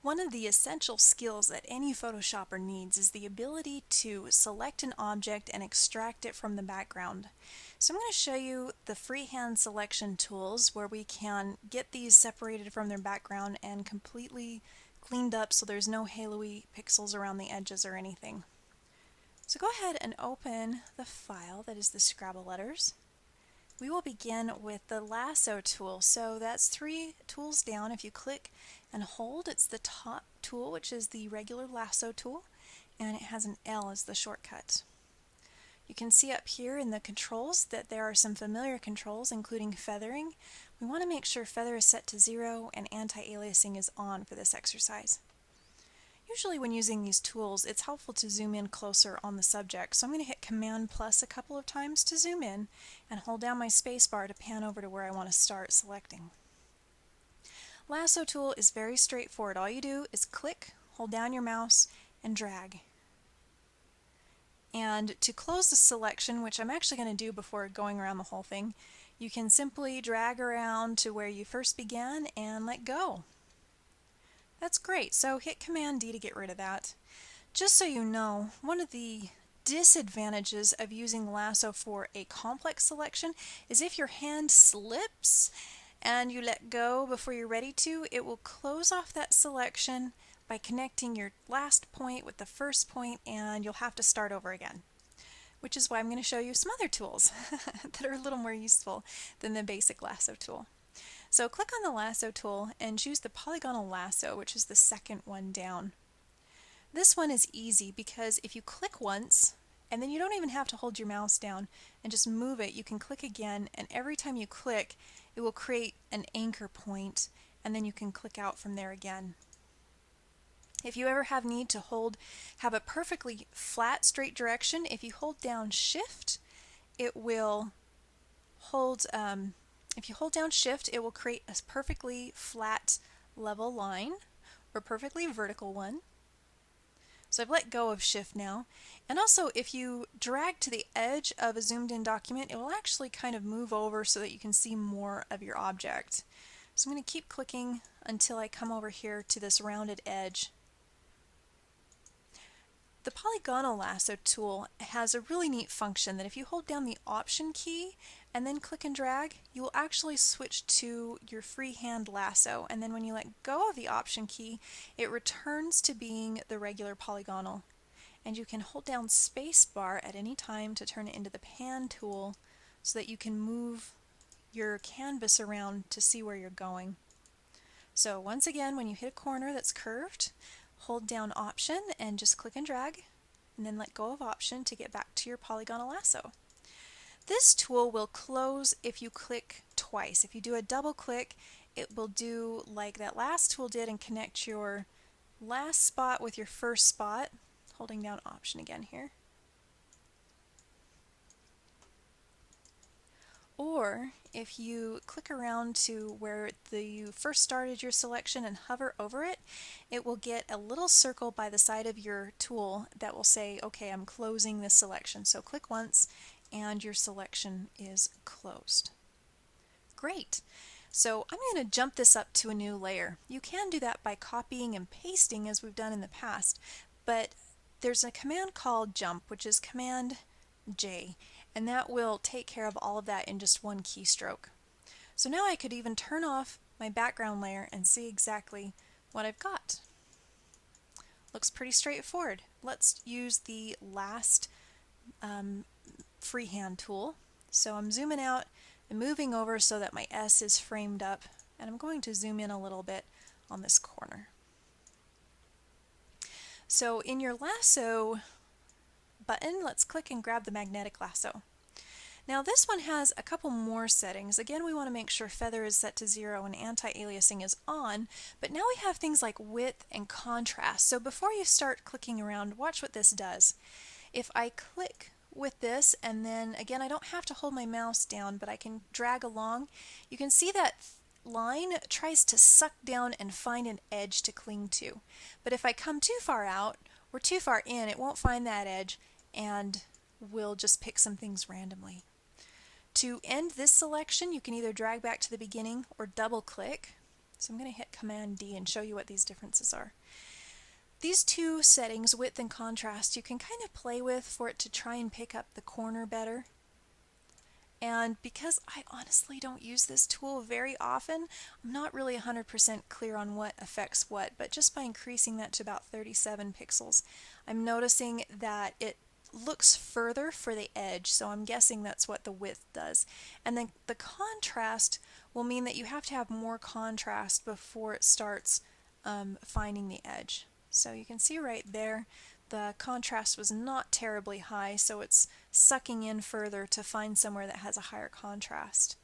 One of the essential skills that any Photoshopper needs is the ability to select an object and extract it from the background. So I'm going to show you the freehand selection tools where we can get these separated from their background and completely cleaned up so there's no halo-y pixels around the edges or anything. So go ahead and open the file that is the Scrabble letters. We will begin with the lasso tool. So that's 3 tools down. If you click and hold, it's the top tool, which is the regular lasso tool, and it has an L as the shortcut. You can see up here in the controls that there are some familiar controls, including feathering. We want to make sure feather is set to 0 and anti-aliasing is on for this exercise. Usually when using these tools, it's helpful to zoom in closer on the subject. So I'm going to hit Command plus a couple of times to zoom in and hold down my space bar to pan over to where I want to start selecting. Lasso tool is very straightforward. All you do is click, hold down your mouse, and drag. And to close the selection, which I'm actually going to do before going around the whole thing, you can simply drag around to where you first began and let go. That's great. So hit Command D to get rid of that. Just so you know, one of the disadvantages of using lasso for a complex selection is if your hand slips and you let go before you're ready to, it will close off that selection by connecting your last point with the first point, and you'll have to start over again. Which is why I'm going to show you some other tools that are a little more useful than the basic lasso tool. So click on the lasso tool and choose the polygonal lasso, which is the second one down. This one is easy because if you click once, and then you don't even have to hold your mouse down and just move it, you can click again, and every time you click it will create an anchor point, and then you can click out from there again. If you ever have need to have a perfectly flat straight direction, if you hold down Shift, it will if you hold down Shift, it will create a perfectly flat level line, or perfectly vertical one. So I've let go of Shift now. And also, if you drag to the edge of a zoomed in document, it will actually kind of move over so that you can see more of your object. So I'm going to keep clicking until I come over here to this rounded edge. The polygonal lasso tool has a really neat function that if you hold down the Option key and then click and drag, you will actually switch to your freehand lasso, and then when you let go of the Option key, it returns to being the regular polygonal. And you can hold down space bar at any time to turn it into the pan tool so that you can move your canvas around to see where you're going. So once again, when you hit a corner that's curved, hold down Option and just click and drag, and then let go of Option to get back to your polygonal lasso. This tool will close if you click twice. If you do a double click, it will do like that last tool did and connect your last spot with your first spot, holding down Option again here. Or if you click around to where you first started your selection and hover over it, it will get a little circle by the side of your tool that will say, okay, I'm closing this selection. So click once and your selection is closed. Great. So I'm going to jump this up to a new layer. You can do that by copying and pasting as we've done in the past, but there's a command called jump, which is Command J, and that will take care of all of that in just one keystroke. So now I could even turn off my background layer and see exactly what I've got. Looks pretty straightforward. Let's use the last freehand tool. So I'm zooming out and moving over so that my S is framed up, and I'm going to zoom in a little bit on this corner. So in your lasso button, let's click and grab the magnetic lasso. Now this one has a couple more settings. Again, we want to make sure feather is set to 0 and anti-aliasing is on, but now we have things like width and contrast. So before you start clicking around, watch what this does. If I click with this, and then again, I don't have to hold my mouse down, but I can drag along, you can see that line tries to suck down and find an edge to cling to. But if I come too far out or too far in, it won't find that edge and will just pick some things randomly. To end this selection, you can either drag back to the beginning or double click. So I'm going to hit Command D and show you what these differences are. These two settings, width and contrast, you can kind of play with for it to try and pick up the corner better. And because I honestly don't use this tool very often, I'm not really 100% clear on what affects what, but just by increasing that to about 37 pixels, I'm noticing that it looks further for the edge, so I'm guessing that's what the width does. And then the contrast will mean that you have to have more contrast before it starts finding the edge. So you can see right there, the contrast was not terribly high, so it's sucking in further to find somewhere that has a higher contrast.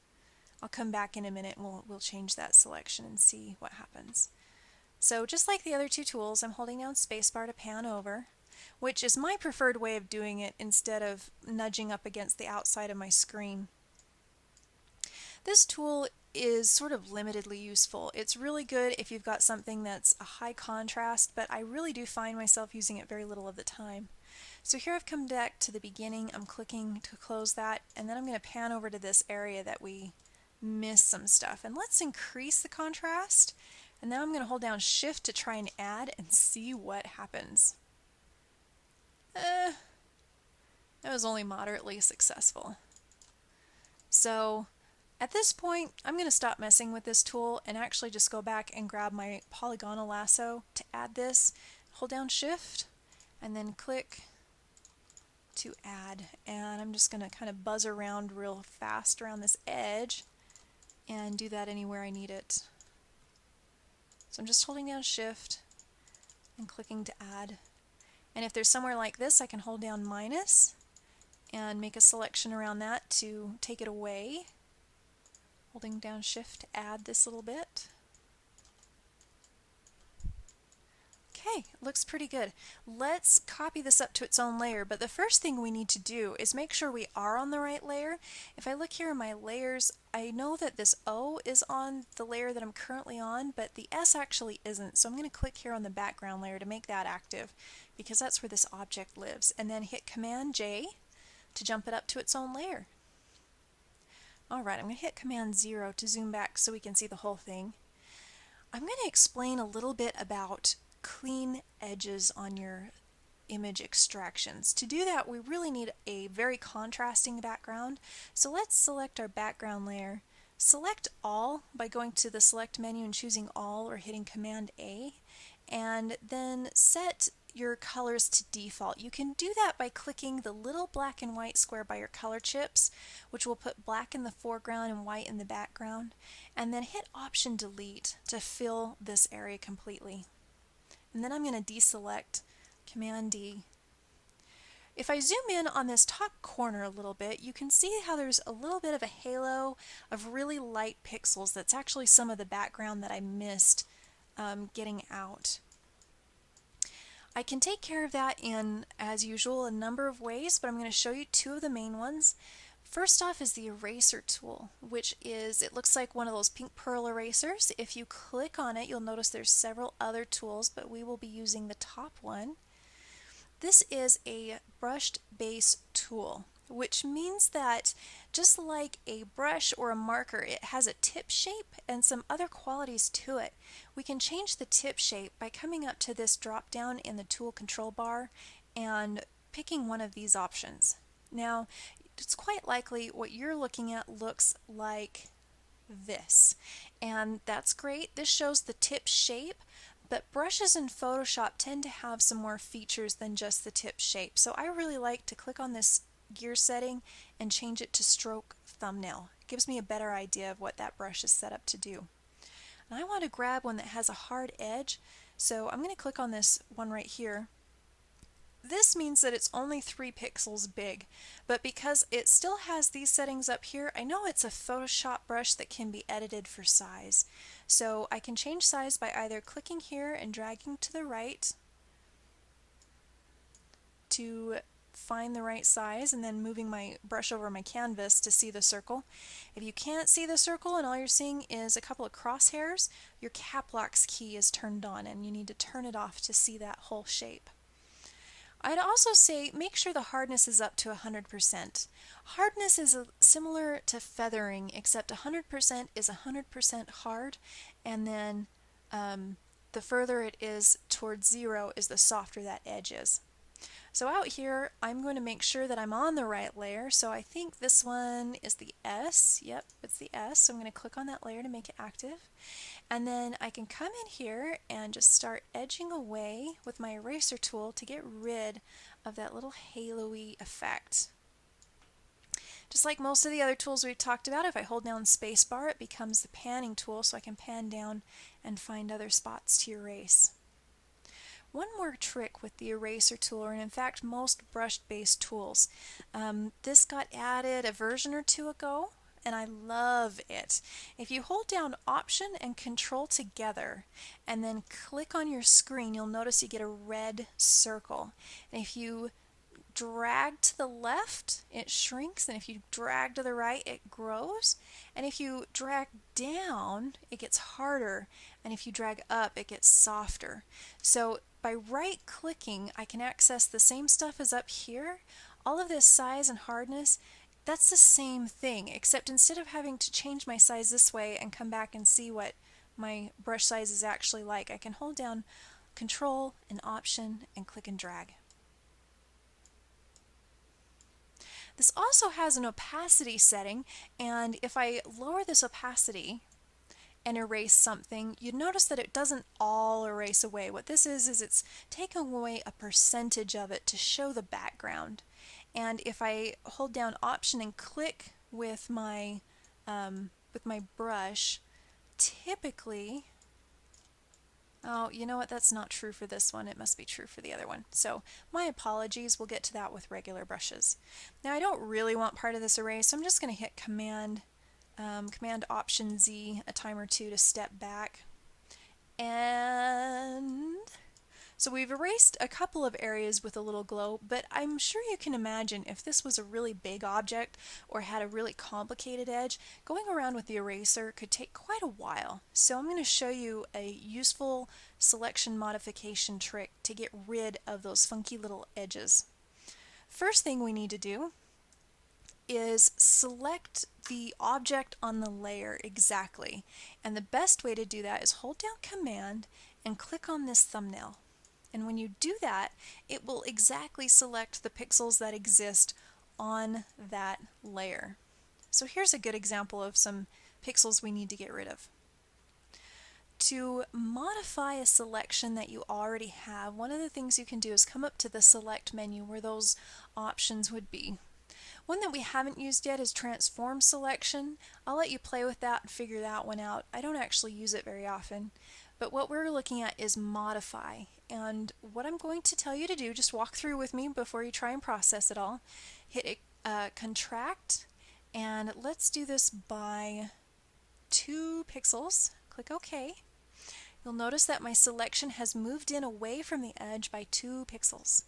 I'll come back in a minute and we'll change that selection and see what happens. So just like the other two tools, I'm holding down spacebar to pan over, which is my preferred way of doing it instead of nudging up against the outside of my screen. This tool is sort of limitedly useful. It's really good if you've got something that's a high contrast, but I really do find myself using it very little of the time. So here I've come back to the beginning, I'm clicking to close that, and then I'm going to pan over to this area that we missed some stuff. And let's increase the contrast, and now I'm going to hold down Shift to try and add and see what happens. That was only moderately successful. So at this point, I'm going to stop messing with this tool and actually just go back and grab my polygonal lasso to add this. Hold down Shift and then click to add. And I'm just going to kind of buzz around real fast around this edge and do that anywhere I need it. So I'm just holding down Shift and clicking to add. And if there's somewhere like this, I can hold down minus and make a selection around that to take it away. Holding down Shift to add this little bit. Okay, looks pretty good. Let's copy this up to its own layer, but the first thing we need to do is make sure we are on the right layer. If I look here in my layers, I know that this O is on the layer that I'm currently on, but the S actually isn't. So I'm going to click here on the background layer to make that active, because that's where this object lives, and then hit Command J to jump it up to its own layer. Alright, I'm going to hit Command 0 to zoom back so we can see the whole thing. I'm going to explain a little bit about clean edges on your image extractions. To do that, we really need a very contrasting background. So let's select our background layer. Select All by going to the Select menu and choosing All or hitting Command A, and then set your colors to default. You can do that by clicking the little black and white square by your color chips, which will put black in the foreground and white in the background, and then hit Option Delete to fill this area completely. And then I'm going to deselect, Command D. If I zoom in on this top corner a little bit, you can see how there's a little bit of a halo of really light pixels. That's actually some of the background that I missed getting out. I can take care of that in, as usual, a number of ways, but I'm going to show you two of the main ones. First off is the eraser tool, which is, it looks like one of those pink pearl erasers. If you click on it, you'll notice there's several other tools, but we will be using the top one. This is a brushed base tool, which means that just like a brush or a marker, it has a tip shape and some other qualities to it. We can change the tip shape by coming up to this drop down in the tool control bar and picking one of these options. Now, it's quite likely what you're looking at looks like this, and that's great. This shows the tip shape, but brushes in Photoshop tend to have some more features than just the tip shape. So I really like to click on this gear setting and change it to stroke thumbnail. It gives me a better idea of what that brush is set up to do. And I want to grab one that has a hard edge, so I'm going to click on this one right here. This means that it's only 3 pixels big, but because it still has these settings up here, I know it's a Photoshop brush that can be edited for size. So I can change size by either clicking here and dragging to the right to find the right size and then moving my brush over my canvas to see the circle. If you can't see the circle and all you're seeing is a couple of crosshairs, your cap lock key is turned on and you need to turn it off to see that whole shape. I'd also say make sure the hardness is up to 100%. Hardness is similar to feathering, except 100% is 100% hard, and then the further it is towards 0 is the softer that edge is. So out here, I'm going to make sure that I'm on the right layer. So I think this one is the S. Yep, it's the S. So I'm going to click on that layer to make it active. And then I can come in here and just start edging away with my eraser tool to get rid of that little halo-y effect. Just like most of the other tools we've talked about, if I hold down spacebar, it becomes the panning tool, so I can pan down and find other spots to erase. One more trick with the eraser tool, or in fact most brush-based tools. This got added a version or two ago, and I love it. If you hold down Option and Control together and then click on your screen, you'll notice you get a red circle. And if you drag to the left, it shrinks, and if you drag to the right, it grows. And if you drag down, it gets harder, and if you drag up, it gets softer. So by right-clicking, I can access the same stuff as up here. All of this size and hardness, that's the same thing, except instead of having to change my size this way and come back and see what my brush size is actually like, I can hold down Control and Option and click and drag. This also has an opacity setting, and if I lower this opacity and erase something, you'd notice that it doesn't all erase away. What this is it's taking away a percentage of it to show the background. And if I hold down Option and click with my brush, typically, oh, you know what, that's not true for this one. It must be true for the other one. So my apologies, we'll get to that with regular brushes. Now I don't really want part of this erased, so I'm just going to hit Command Option Z a time or two to step back. And so we've erased a couple of areas with a little glow, but I'm sure you can imagine if this was a really big object or had a really complicated edge, going around with the eraser could take quite a while. So I'm going to show you a useful selection modification trick to get rid of those funky little edges. First thing we need to do is select the object on the layer exactly. And the best way to do that is hold down Command and click on this thumbnail. And when you do that, it will exactly select the pixels that exist on that layer. So here's a good example of some pixels we need to get rid of. To modify a selection that you already have, one of the things you can do is come up to the Select menu where those options would be. One that we haven't used yet is Transform Selection. I'll let you play with that and figure that one out. I don't actually use it very often. But what we're looking at is Modify. And what I'm going to tell you to do, just walk through with me before you try and process it all. Hit Contract, and let's do this by 2 pixels. Click OK. You'll notice that my selection has moved in away from the edge by 2 pixels.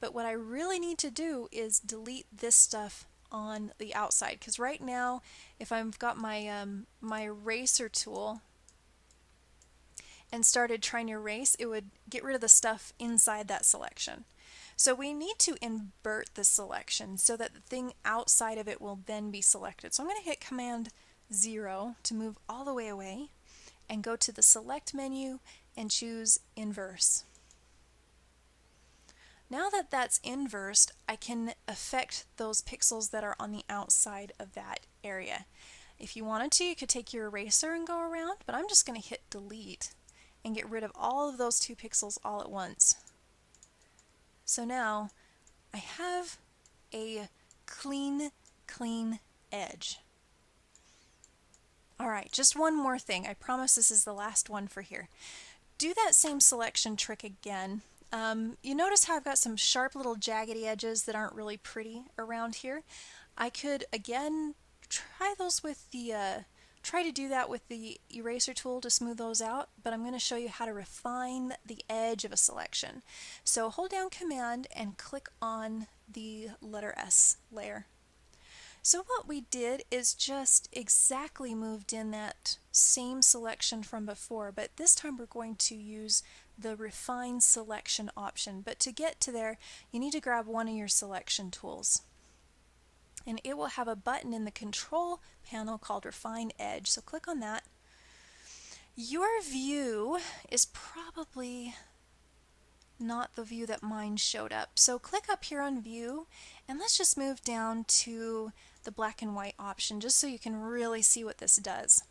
But what I really need to do is delete this stuff on the outside, because right now if I've got my my eraser tool and started trying to erase, it would get rid of the stuff inside that selection. So we need to invert the selection so that the thing outside of it will then be selected. So I'm going to hit Command 0 to move all the way away and go to the Select menu and choose Inverse. Now that that's inversed, I can affect those pixels that are on the outside of that area. If you wanted to, you could take your eraser and go around, but I'm just going to hit Delete and get rid of all of those 2 pixels all at once. So now I have a clean edge. Alright, just one more thing. I promise this is the last one for here. Do that same selection trick again. You notice how I've got some sharp little jaggedy edges that aren't really pretty around here. I could again try those with the try to do that with the eraser tool to smooth those out, but I'm going to show you how to refine the edge of a selection. So hold down Command and click on the letter S layer. So what we did is just exactly moved in that same selection from before, but this time we're going to use the Refine Selection option. But to get to there, you need to grab one of your selection tools. And it will have a button in the control panel called Refine Edge. So click on that. Your view is probably not the view that mine showed up. So click up here on View, and let's just move down to the black and white option just so you can really see what this does.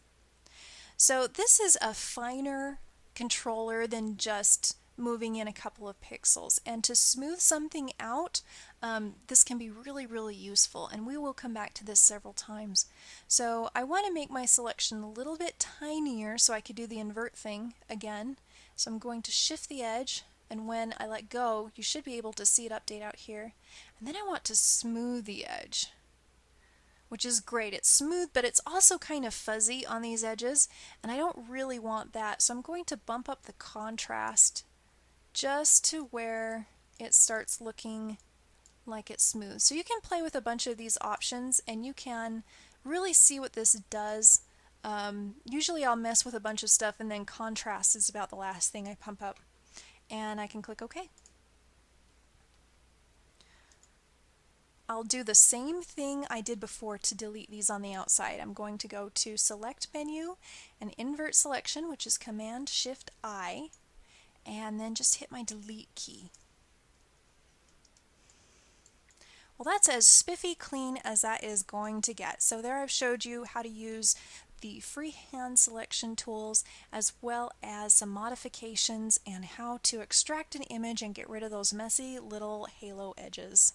So this is a finer controller than just moving in a couple of pixels, and to smooth something out, this can be really useful, and we will come back to this several times. So I want to make my selection a little bit tinier so I could do the invert thing again. So I'm going to shift the edge, and when I let go, you should be able to see it update out here. And then I want to smooth the edge, which is great. It's smooth, but it's also kind of fuzzy on these edges, and I don't really want that. So I'm going to bump up the contrast just to where it starts looking like it's smooth. So you can play with a bunch of these options, and you can really see what this does. Usually I'll mess with a bunch of stuff, and then contrast is about the last thing I pump up. And I can click OK. I'll do the same thing I did before to delete these on the outside. I'm going to go to Select Menu and Invert Selection, which is Command-Shift-I, and then just hit my Delete key. Well, that's as spiffy clean as that is going to get. So there I've showed you how to use the freehand selection tools, as well as some modifications and how to extract an image and get rid of those messy little halo edges.